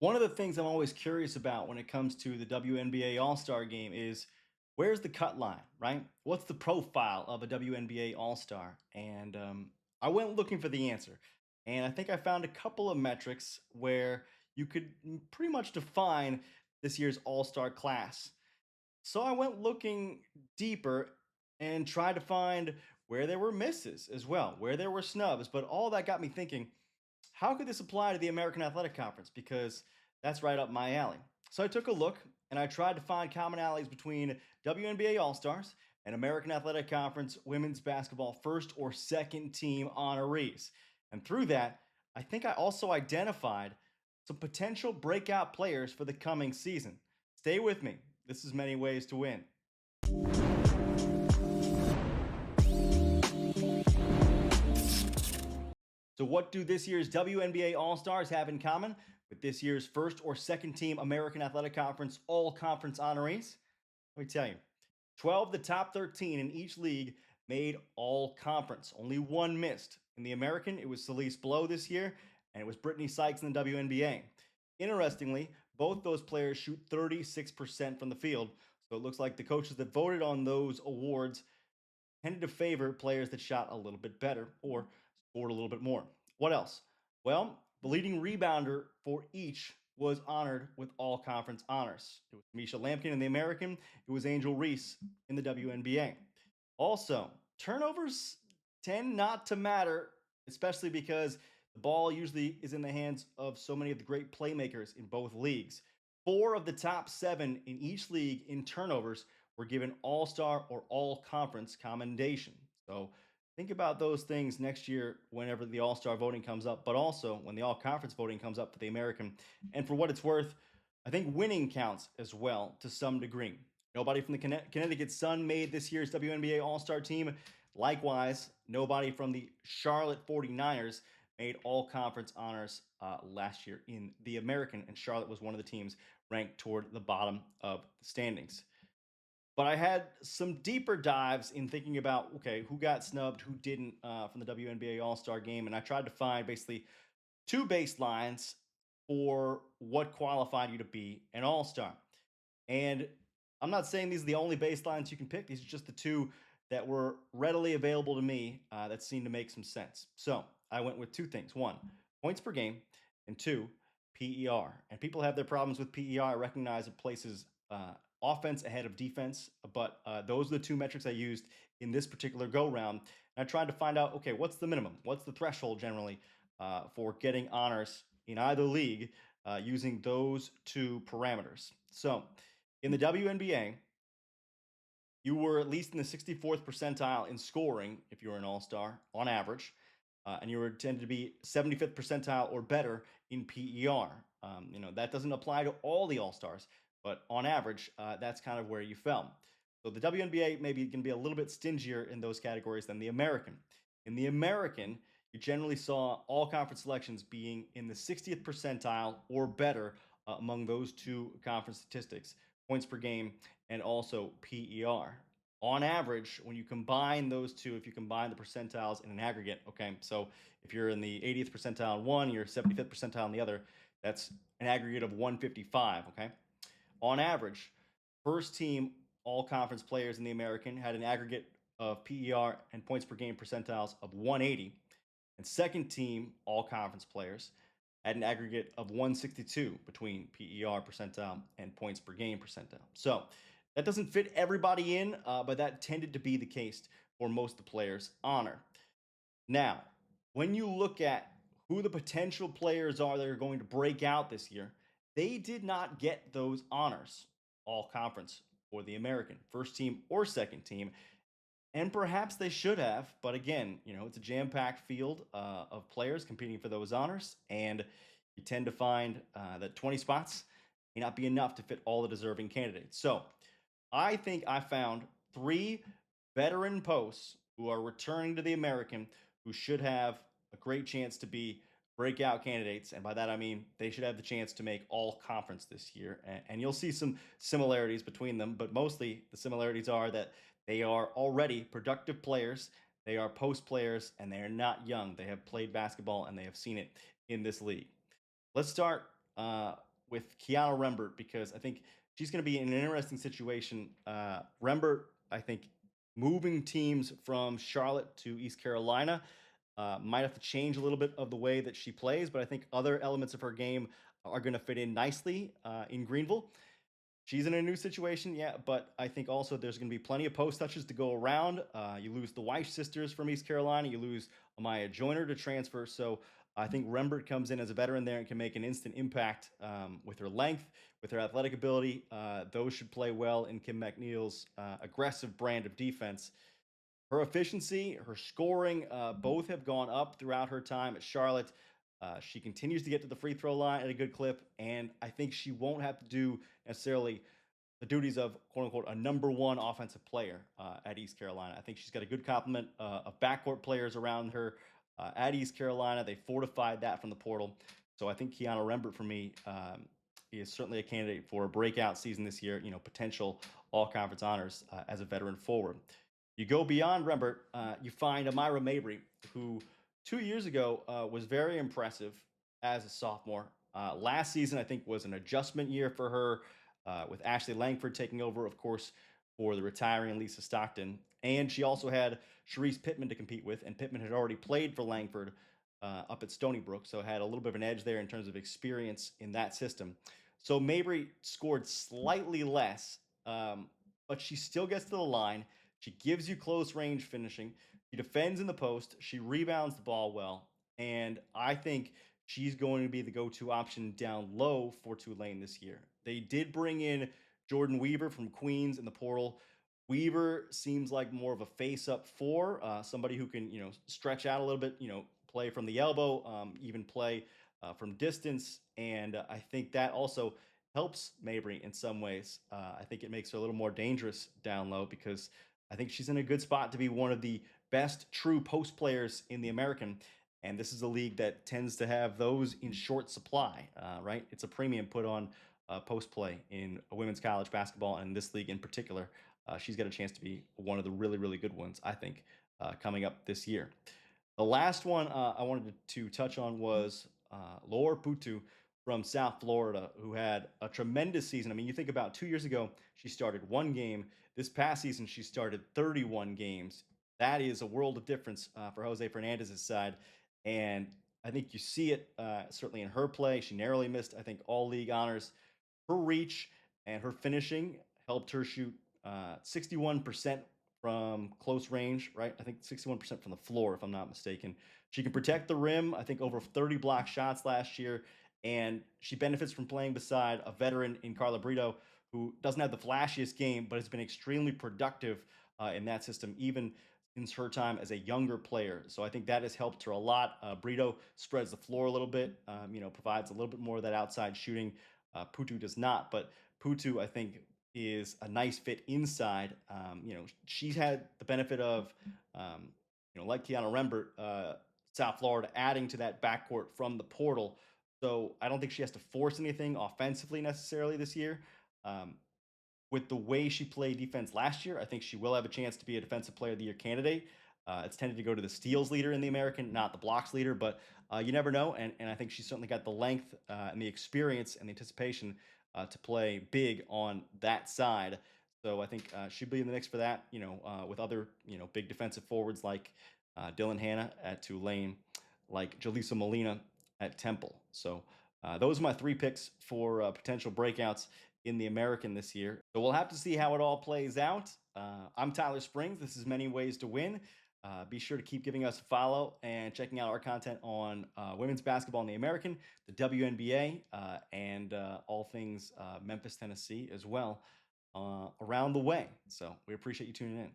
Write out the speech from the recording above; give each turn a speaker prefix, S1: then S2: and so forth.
S1: One of the things I'm always curious about when it comes to the WNBA All-Star game is where's the cut line, right? What's the profile of a WNBA All-Star? And I went looking for the answer. And I think I found a couple of metrics where you could pretty much define this year's All-Star class. So I went looking deeper and tried to find where there were misses as well, where there were snubs. But all that got me thinking, how could this apply to the American Athletic Conference? Because that's right up my alley. So I took a look and I tried to find commonalities between WNBA All Stars and American Athletic Conference women's basketball first or second team honorees. And through that, I think I also identified some potential breakout players for the coming season. Stay with me. This is many ways to win. So, what do this year's WNBA All Stars have in common with this year's first or second team American Athletic Conference All Conference honorees? Let me tell you, 12 of the top 13 in each league made All Conference. Only one missed. In the American, it was Celeste Blow this year, and it was Brittany Sykes in the WNBA. Interestingly, both those players shoot 36% from the field, so it looks like the coaches that voted on those awards tended to favor players that shot a little bit better or scored a little bit more. What else? Well, the leading rebounder for each was honored with all conference honors. It was Misha Lampkin in the American, it was Angel Reese in the WNBA. Also, turnovers tend not to matter, especially because the ball usually is in the hands of so many of the great playmakers in both leagues. Four of the top seven in each league in turnovers were given all star or all conference commendation. So think about those things next year whenever the all star voting comes up, but also when the all conference voting comes up for the American. And for what it's worth, I think winning counts as well to some degree. Nobody from the Connecticut Sun made this year's WNBA All Star team. Likewise, nobody from the Charlotte 49ers made all conference honors last year in the American, and Charlotte was one of the teams ranked toward the bottom of the standings. But I had some deeper dives in thinking about, okay, who got snubbed, who didn't from the WNBA All Star game. And I tried to find basically two baselines for what qualified you to be an All Star. And I'm not saying these are the only baselines you can pick, these are just the two that were readily available to me that seemed to make some sense. So I went with two things: one, points per game, and two, PER. And people have their problems with PER. I recognize it places offense ahead of defense, but those are the two metrics I used in this particular go round. And I tried to find out, okay, what's the minimum? What's the threshold generally for getting honors in either league using those two parameters? So in the WNBA, you were at least in the 64th percentile in scoring if you were an all-star on average, and you were tended to be 75th percentile or better in PER. That doesn't apply to all the all-stars, but on average, that's kind of where you fell. So the WNBA maybe can be a little bit stingier in those categories than the American. In the American, you generally saw all conference selections being in the 60th percentile or better among those two conference statistics: points per game and also PER. On average, when you combine those two, if you combine the percentiles in an aggregate, okay, so if you're in the 80th percentile in one, you're 75th percentile in the other, that's an aggregate of 155, okay? On average, first team all conference players in the American had an aggregate of PER and points per game percentiles of 180, and second team all conference players had an aggregate of 162 between PER percentile and points per game percentile. So that doesn't fit everybody in, but that tended to be the case for most of the players' honor. Now, when you look at who the potential players are that are going to break out this year, they did not get those honors, all conference or the American, first team or second team. And perhaps they should have, but again, it's a jam-packed field of players competing for those honors, and you tend to find that 20 spots may not be enough to fit all the deserving candidates. So I think I found three veteran posts who are returning to the American who should have a great chance to be breakout candidates. And by that, I mean they should have the chance to make all conference this year. And you'll see some similarities between them, but mostly the similarities are that they are already productive players, they are post players, and they are not young. They have played basketball and they have seen it in this league. Let's start with Keanna Rembert because I think she's going to be in an interesting situation. Rembert, I think, moving teams from Charlotte to East Carolina might have to change a little bit of the way that she plays, but I think other elements of her game are going to fit in nicely in Greenville. She's in a new situation, yeah, but I think also there's going to be plenty of post touches to go around. You lose the Weiss sisters from East Carolina, you lose Amaya Joyner to transfer. So I think Rembert comes in as a veteran there and can make an instant impact with her length, with her athletic ability. Those should play well in Kim McNeil's aggressive brand of defense. Her efficiency, her scoring, both have gone up throughout her time at Charlotte. She continues to get to the free throw line at a good clip, and I think she won't have to do necessarily the duties of quote unquote a number one offensive player at East Carolina. I think she's got a good complement of backcourt players around her at East Carolina. They fortified that from the portal. So I think Keanna Rembert for me is certainly a candidate for a breakout season this year, potential all conference honors as a veteran forward. You go beyond Rembert, you find Amira Mabry, who 2 years ago was very impressive as a sophomore. Last season, I think, was an adjustment year for her with Ashley Langford taking over, of course, for the retiring Lisa Stockton. And she also had Sharice Pittman to compete with, and Pittman had already played for Langford up at Stony Brook, so had a little bit of an edge there in terms of experience in that system. So Mabry scored slightly less, but she still gets to the line. She gives you close range finishing. She defends in the post. She rebounds the ball well. And I think she's going to be the go to option down low for Tulane this year. They did bring in Jordan Weaver from Queens in the portal. Weaver seems like more of a face up four, somebody who can, stretch out a little bit, play from the elbow, even play from distance. And I think that also helps Mabry in some ways. I think it makes her a little more dangerous down low because I think she's in a good spot to be one of the best true post players in the American. And this is a league that tends to have those in short supply, right? It's a premium put on post play in women's college basketball, and this league in particular. She's got a chance to be one of the really, really good ones, I think, coming up this year. The last one I wanted to touch on was Laura Mputu from South Florida, who had a tremendous season. I mean, you think about 2 years ago, she started one game. This past season, she started 31 games. That is a world of difference for Jose Fernandez's side. And I think you see it certainly in her play. She narrowly missed, I think, all league honors. Her reach and her finishing helped her shoot 61% from close range, right? I think 61% from the floor, if I'm not mistaken. She can protect the rim, I think over 30 block shots last year. And she benefits from playing beside a veteran in Carla Brito, who doesn't have the flashiest game, but has been extremely productive in that system, even since her time as a younger player. So I think that has helped her a lot. Brito spreads the floor a little bit, provides a little bit more of that outside shooting. Mputu does not, but Mputu, I think, is a nice fit inside. She's had the benefit of, like Keanna Rembert, South Florida adding to that backcourt from the portal. So I don't think she has to force anything offensively necessarily this year. Um, with the way she played defense last year, I think she will have a chance to be a Defensive Player of the Year candidate. It's tended to go to the steals leader in the American, not the blocks leader, but you never know. And I think she's certainly got the length and the experience and the anticipation to play big on that side. So I think she'll be in the mix for that, with other, big defensive forwards like Dylan Hannah at Tulane, like Jaleesa Molina at Temple. So those are my three picks for potential breakouts in the American this year. So we'll have to see how it all plays out. I'm Tyler Springs. This is Many Ways to Win. Be sure to keep giving us a follow and checking out our content on women's basketball in the American, the WNBA, and all things Memphis, Tennessee as well around the way. So we appreciate you tuning in.